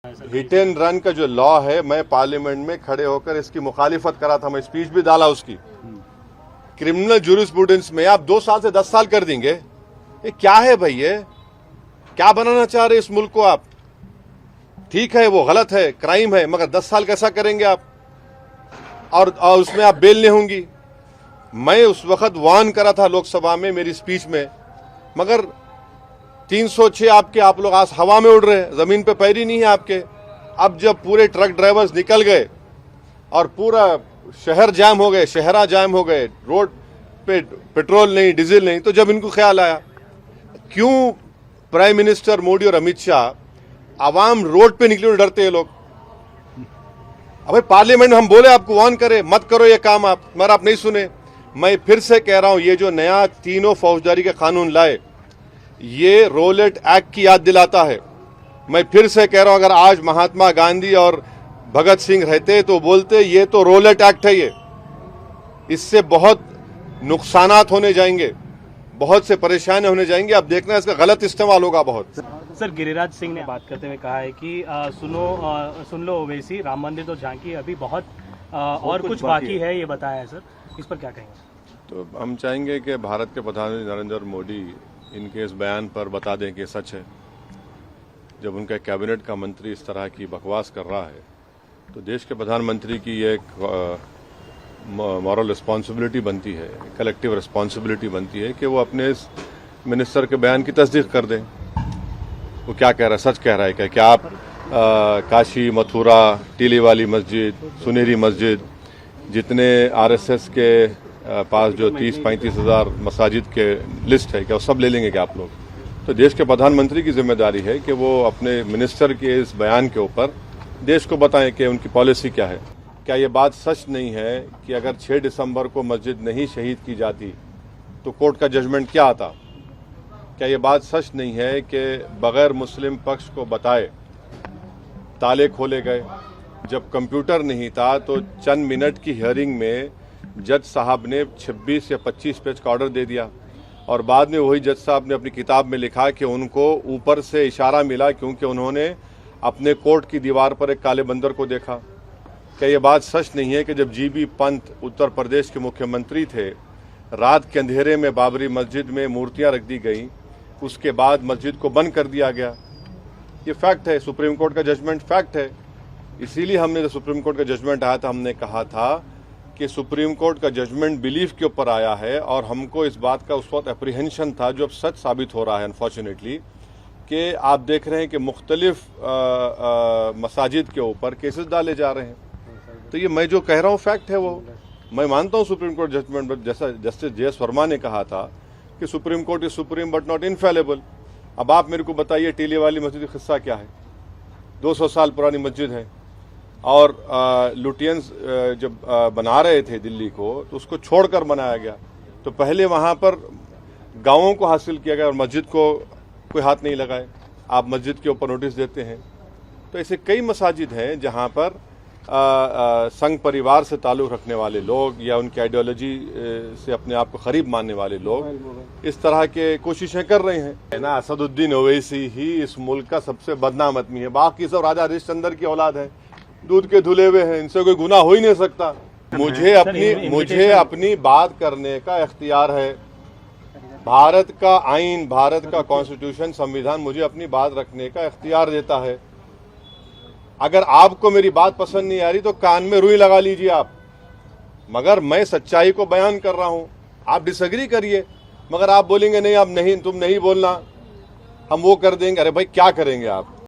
Hit and run का जो law है, मैं पार्लियामेंट में खड़े होकर इसकी मुखालिफत करा था, मैं स्पीच भी डाला उसकी। क्रिमिनल जूरिस्प्रूडेंस में आप 2 साल से 10 साल कर देंगे, ये क्या है भाई? ये क्या बनाना चाह रहे इस मुल्क को आप? ठीक है, वो गलत है, क्राइम है, मगर 10 साल कैसा करेंगे आप? और उसमें आप बेल नहीं होंगी। मैं उस वक्त वार्न करा था लोकसभा में मेरी स्पीच में, मगर 306 आप लोग आज हवा में उड़ रहे हैं, जमीन पे पैर ही नहीं है आपके। अब जब पूरे ट्रक ड्राइवर्स निकल गए और पूरा शहर जाम हो गए, शहरा जाम हो गए, रोड पे पेट्रोल नहीं, डीजल नहीं, तो जब इनको ख्याल आया, क्यों प्राइम मिनिस्टर मोदी और अमित शाह आवाम रोड पे निकले डरते हैं लोग? अबे पार्लियामेंट में हम बोले आपको वार्न करे, मत करो ये काम आप, मगर आप नहीं सुने। मैं फिर से कह रहा हूं, ये जो नया तीनों फौजदारी का कानून लाए, ये रोलेट एक्ट की याद दिलाता है। मैं फिर से कह रहा हूं, अगर आज महात्मा गांधी और भगत सिंह रहते तो बोलते ये तो रोलेट एक्ट है, ये इससे बहुत नुकसानात होने जाएंगे, बहुत से परेशानी होने जाएंगे। अब देखना इसका गलत इस्तेमाल होगा बहुत। सर, गिरिराज सिंह ने बात करते हुए कहा है कि सुन लो ओवैसी, राम मंदिर तो झांकी, अभी बहुत और कुछ बाकी है, ये बताया है सर, इस पर क्या कहेंगे? तो हम चाहेंगे कि भारत के प्रधानमंत्री नरेंद्र मोदी इनके इस बयान पर बता दें कि सच है। जब उनका कैबिनेट का मंत्री इस तरह की बकवास कर रहा है, तो देश के प्रधानमंत्री की एक मॉरल रिस्पॉन्सिबिलिटी बनती है, कलेक्टिव रिस्पॉन्सिबिलिटी बनती है कि वो अपने इस मिनिस्टर के बयान की तस्दीक कर दें। वो क्या कह रहा है, सच कह रहा है क्या आप काशी, मथुरा, टीली वाली मस्जिद, सुनहरी मस्जिद, जितने आरएसएस के पास जो 30-35 हज़ार मसाजिद के लिस्ट है, क्या वो सब ले लेंगे क्या आप लोग? तो देश के प्रधानमंत्री की जिम्मेदारी है कि वो अपने मिनिस्टर के इस बयान के ऊपर देश को बताएं कि उनकी पॉलिसी क्या है। क्या ये बात सच नहीं है कि अगर 6 दिसंबर को मस्जिद नहीं शहीद की जाती तो कोर्ट का जजमेंट क्या आता? क्या ये बात सच नहीं है कि बगैर मुस्लिम पक्ष को बताए ताले खोले गए? जब कंप्यूटर नहीं था तो चंद मिनट की हियरिंग में जज साहब ने 26 या 25 पेज का ऑर्डर दे दिया, और बाद में वही जज साहब ने अपनी किताब में लिखा कि उनको ऊपर से इशारा मिला क्योंकि उन्होंने अपने कोर्ट की दीवार पर एक काले बंदर को देखा। क्या ये बात सच नहीं है कि जब जीबी पंत उत्तर प्रदेश के मुख्यमंत्री थे, रात के अंधेरे में बाबरी मस्जिद में मूर्तियां रख दी गई, उसके बाद मस्जिद को बंद कर दिया गया? ये फैक्ट है, सुप्रीम कोर्ट का जजमेंट फैक्ट है। इसीलिए हमने जब सुप्रीम कोर्ट का जजमेंट आया था, हमने कहा था कि सुप्रीम कोर्ट का जजमेंट बिलीफ के ऊपर आया है, और हमको इस बात का उस वक्त एप्रीहेंशन था, जो अब सच साबित हो रहा है अनफॉर्चुनेटली, कि आप देख रहे हैं कि मुख्तलिफ मसाजिद के ऊपर केसेस डाले जा रहे हैं। तो ये मैं जो कह रहा हूँ फैक्ट है, वो मैं मानता हूँ सुप्रीम कोर्ट जजमेंट, जैसा जस्टिस जे.एस. वर्मा ने कहा था कि supreme court is supreme but not infallible. अब आप मेरे को बताइए, टीले वाली मस्जिद का किस्सा क्या है? 200 साल पुरानी मस्जिद है, और लुटियंस जब बना रहे थे दिल्ली को, तो उसको छोड़कर बनाया गया। तो पहले वहां पर गांवों को हासिल किया गया और मस्जिद को कोई हाथ नहीं लगाए। आप मस्जिद के ऊपर नोटिस देते हैं। तो ऐसे कई मसाजिद हैं जहां पर संघ परिवार से ताल्लुक़ रखने वाले लोग या उनकी आइडियोलॉजी से अपने आप को करीब मानने वाले लोग इस तरह के कोशिशें कर रहे हैं ना। असदुद्दीन ओवैसी ही इस मुल्क का सबसे बदनाम आदमी है, बाकी सब राजा हरिश्चंद्र की औलाद है, दूध के धुले हुए हैं, इनसे कोई गुनाह हो ही नहीं सकता। मुझे अपनी बात करने का इख्तियार है। भारत का आइन, भारत का कॉन्स्टिट्यूशन, संविधान मुझे अपनी बात रखने का इख्तियार देता है। अगर आपको मेरी बात पसंद नहीं आ रही तो कान में रुई लगा लीजिए आप, मगर मैं सच्चाई को बयान कर रहा हूं। आप डिसएग्री करिए, मगर आप बोलेंगे नहीं, अब नहीं, तुम नहीं बोलना, हम वो कर देंगे। अरे भाई, क्या करेंगे आप?